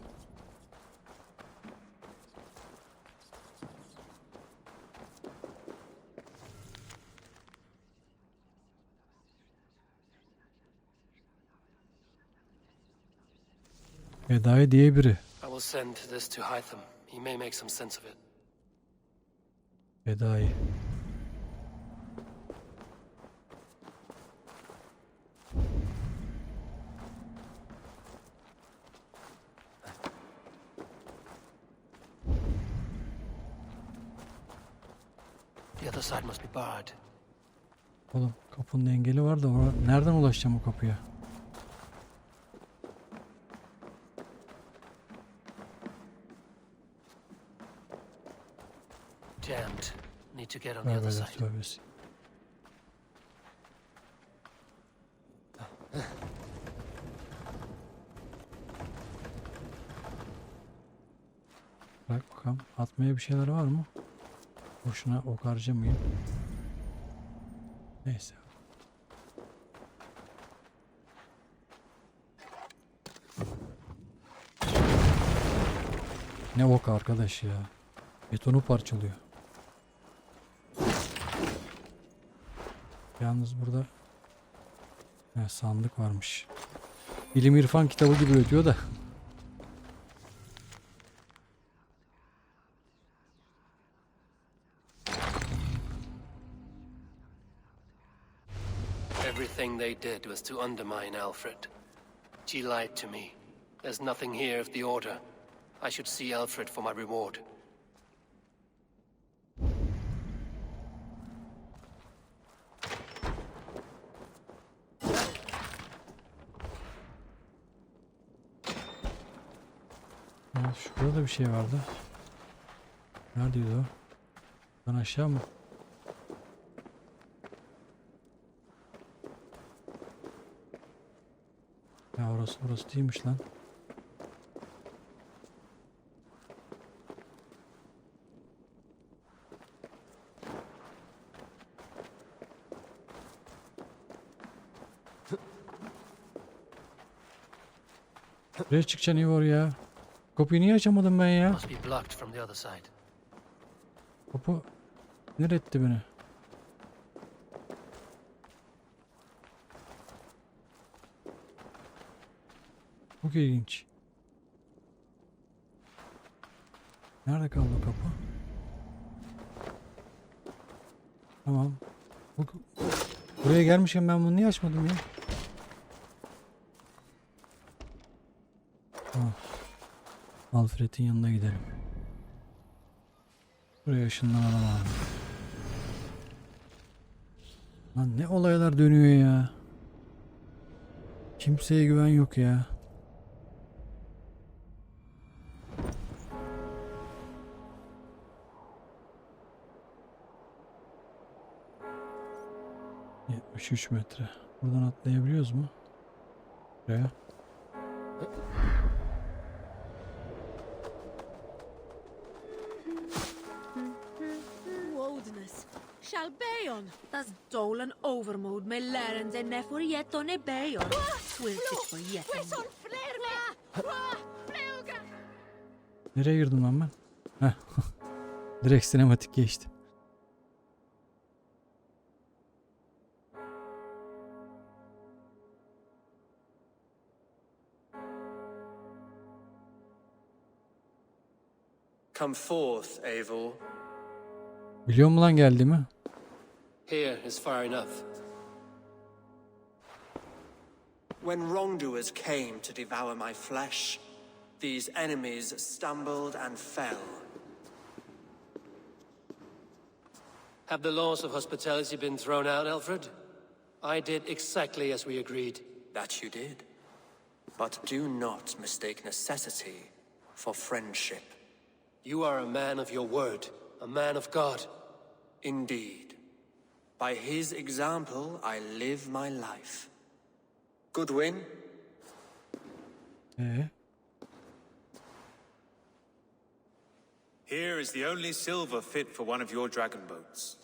Speaker 1: Vedai diye biri.
Speaker 8: I will send this to Hytham. He may make some sense of it.
Speaker 1: Vedai.
Speaker 8: The other side must be barred.
Speaker 1: Oğlum kapının engeli var da nereden ulaşacağım o kapıya?
Speaker 8: Jammed. Need to get on the other side.
Speaker 1: Tövbesi. Bak bakalım atmaya bir şeyler var mı? Boşuna ok harcamayayım. Neyse. Ne ok arkadaş ya. Betonu parçalıyor. Yalnız burada sandık varmış. İlim irfan kitabı gibi ötüyor da.
Speaker 8: Everything they did was to undermine Alfred. She lied to me. There's nothing here of the Order. I should see Alfred for my reward.
Speaker 1: Evet, şurada da bir şey vardı. Neredeydi o? Ben aşağı mı? Ya orası değilmiş lan. Buraya çıkacaksın iyi var ya. Kapıyı niye açamadım ben ya?
Speaker 8: Must be blocked from the other side.
Speaker 1: Kapı nereye etti beni? Çok ilginç. Nerede kaldı o kapı? Tamam. Buraya gelmişken ben bunu niye açmadım ya? Tamam. Alfred'in yanına gidelim. Buraya ışınlanalım abi. Lan ne olaylar dönüyor ya. Kimseye güven yok ya. ...73 metre. Buradan atlayabiliyoruz mu? Buraya.
Speaker 19: Shall Bayon? Das dolan overmoed med läraren den är för jätton är Bayon. Wiltigt för jätton.
Speaker 1: Nereye girdim lan ben? Heh. Direkt sinematik geçtim.
Speaker 8: Come forth, Eivor.
Speaker 1: Biliyor mu lan geldiğimi?
Speaker 8: Here is far enough.
Speaker 20: When wrongdoers came to devour my flesh, these enemies stumbled and fell.
Speaker 8: Have the laws of hospitality been thrown out, Alfred? I did exactly as we agreed.
Speaker 20: That you did. But do not mistake necessity for friendship.
Speaker 8: You are a man of your word, a man of God.
Speaker 20: Indeed. By his example, I live my life. Goodwin?
Speaker 12: Here is the only silver fit for one of your dragon boats.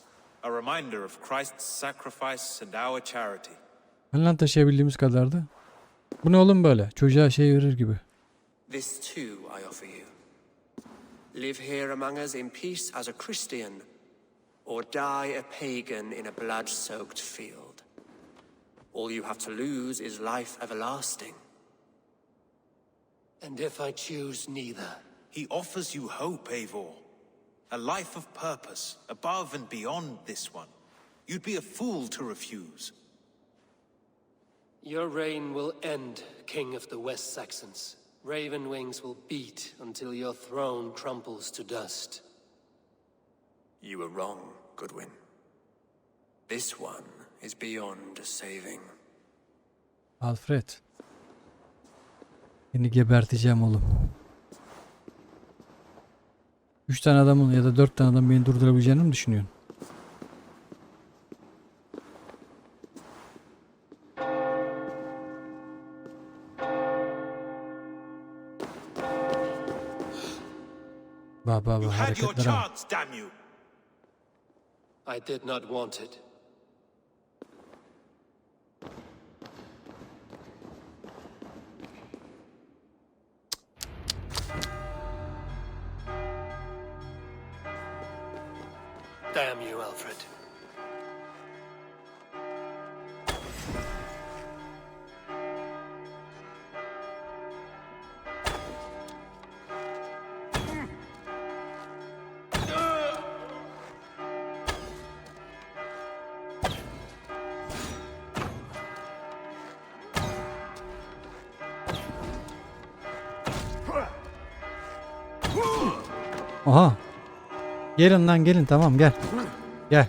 Speaker 12: A reminder of Christ's sacrifice and our charity.
Speaker 1: Lan taşıyabildiğimiz kadardı. Bu ne oğlum böyle? Çocuğa şey verir gibi.
Speaker 20: This too I offer you. Live here among us in peace as a Christian, or die a pagan in a blood-soaked field. All you have to lose is life everlasting.
Speaker 8: And if I choose neither?
Speaker 12: He offers you hope, Eivor. A life of purpose, above and beyond this one. You'd be a fool to refuse.
Speaker 8: Your reign will end, King of the West Saxons. Raven wings will beat until your throne crumples to dust.
Speaker 20: You were wrong, Goodwin. This one is beyond saving.
Speaker 1: Alfred. Seni geberteceğim oğlum. 3 tane adamın ya da 4 tane adam beni durdurabileceğini mi düşünüyorsun? Baba hareketlere bak.
Speaker 8: I did not want it. Damn you, Alfred.
Speaker 1: Aha. Gelin lan gelin, tamam gel. Gel.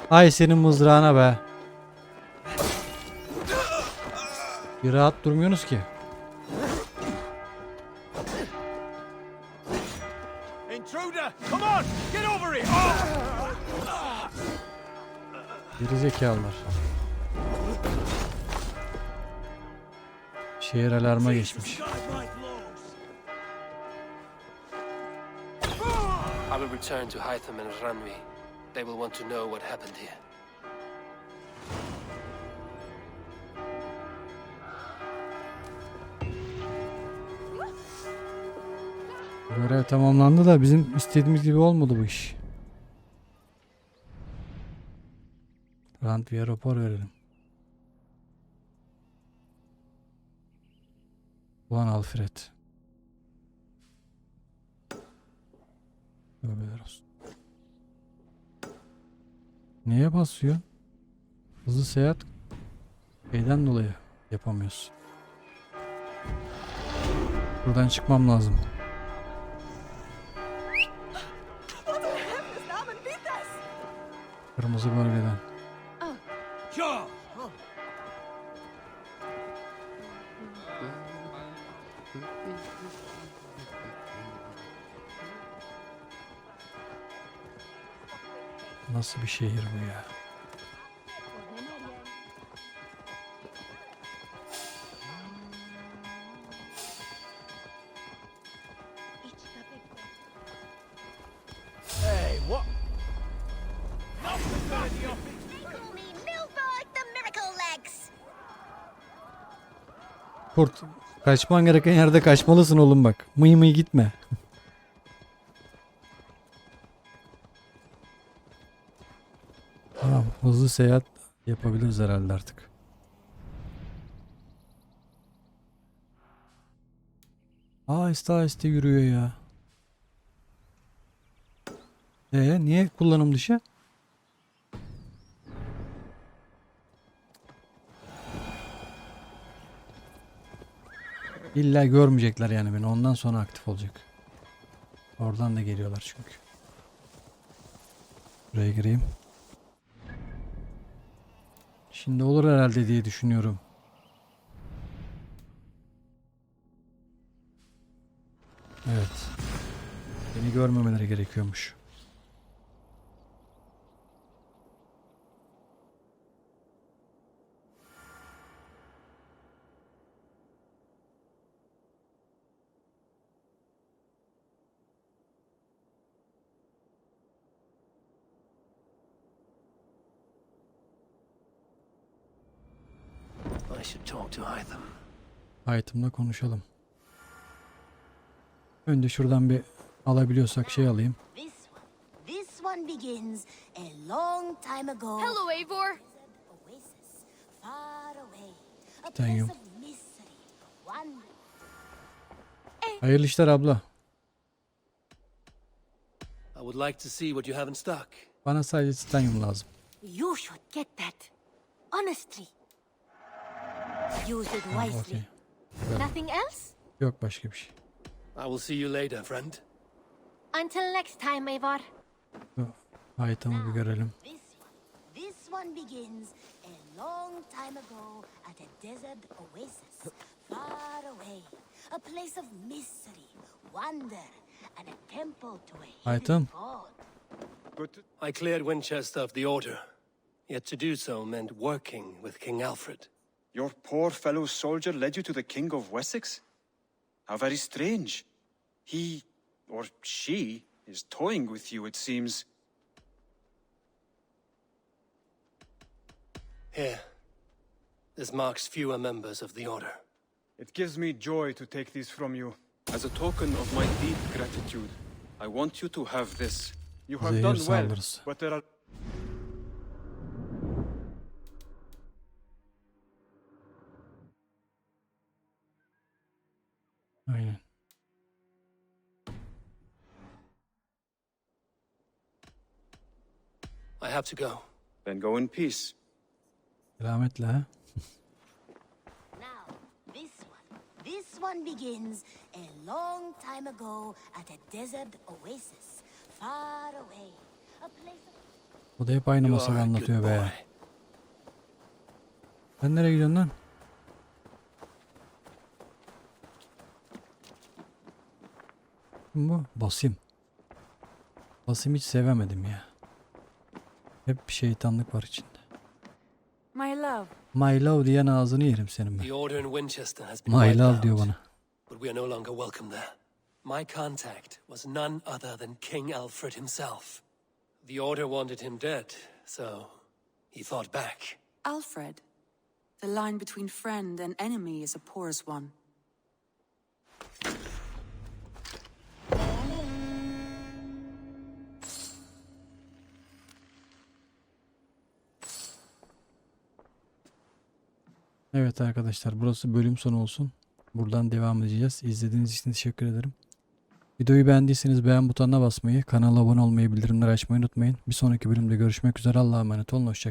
Speaker 1: Ay senin mızrağına be. Bir rahat durmuyorsunuz ki. Geri zekalılar. Şehir alarma geçmiş.
Speaker 8: I will return to Hytham and Ranvi. They will want to know what happened here.
Speaker 1: Görev tamamlandı da bizim istediğimiz gibi olmadı bu iş. Ranvi'ye rapor verelim. Ulan Alfred. Tövbeler olsun. Neye basıyor? Hızlı seyahat şeyden dolayı yapamıyoruz. Buradan çıkmam lazım. Kırmızı bölgeden. Nasıl bir şehir bu ya?
Speaker 4: Hey, what?
Speaker 1: Kurt, kaçman gereken yerde kaçmalısın oğlum bak. Mıy mıy gitme. Tamam, hızlı seyahat yapabiliriz herhalde artık. Aheste aheste yürüyor ya. Niye kullanım dışı? İlla görmeyecekler yani beni. Ondan sonra aktif olacak. Oradan da geliyorlar çünkü. Buraya gireyim. Şimdi olur herhalde diye düşünüyorum. Evet. Beni görmemeleri gerekiyormuş.
Speaker 8: I should talk to Hytham.
Speaker 1: Item'la konuşalım. Önce şuradan bir alabiliyorsak şey alayım.
Speaker 13: This one begins a long time ago.
Speaker 11: Hello, Eivor.
Speaker 13: Oasis far away. A
Speaker 1: Thank you.
Speaker 13: place of mystery. Wonder.
Speaker 1: Hayırlı işler abla.
Speaker 8: I would like to see what you have in stock.
Speaker 1: Bana sadece titanyum lazım.
Speaker 13: You should get that. Honestly. Use it wisely.
Speaker 1: Okay.
Speaker 13: Nothing else?
Speaker 1: Yok başka bir şey.
Speaker 8: I will see you later, friend.
Speaker 13: Until next time, Eivor.
Speaker 1: Item'ı bir görelim.
Speaker 13: This one begins a long time ago at a desert oasis far away. A place of mystery, wonder, and a temple to a hidden
Speaker 1: Item.
Speaker 13: god.
Speaker 8: I cleared Winchester of the Order. Yet to do so meant working with King Alfred.
Speaker 21: Your poor fellow soldier led you to the King of Wessex? How very strange. He, or she, is toying with you, it seems.
Speaker 8: Here. This marks fewer members of the Order.
Speaker 21: It gives me joy to take these from you. As a token of my deep gratitude, I want you to have this. You have
Speaker 1: Zehir
Speaker 21: done well,
Speaker 1: saldırısı.
Speaker 21: but there are...
Speaker 1: Aynen.
Speaker 8: I have to go.
Speaker 21: Then go in peace.
Speaker 1: Selametle ha.
Speaker 13: Now, this one begins a long time ago at a desert oasis far away. A place of...
Speaker 1: O da hep aynı masalı anlatıyor be. Sen nereye gidiyorsun lan? Kim bu? Basim. Basim hiç sevemedim ya. Hep bir şeytanlık var içinde.
Speaker 5: My love.
Speaker 1: My love diyen ağzını yerim senin ben.
Speaker 8: The Order in Winchester has been
Speaker 1: My
Speaker 8: wiped
Speaker 1: love
Speaker 8: out,
Speaker 1: diyor bana.
Speaker 8: but we are no longer welcome there. My contact was none other than King Alfred himself. The Order wanted him dead, so he fought back.
Speaker 5: Alfred. The line between friend and enemy is a porous one.
Speaker 1: Evet arkadaşlar, burası bölüm sonu olsun. Buradan devam edeceğiz. İzlediğiniz için teşekkür ederim. Videoyu beğendiyseniz beğen butonuna basmayı, kanala abone olmayı, bildirimleri açmayı unutmayın. Bir sonraki bölümde görüşmek üzere. Allah'a emanet olun. Hoşça kalın.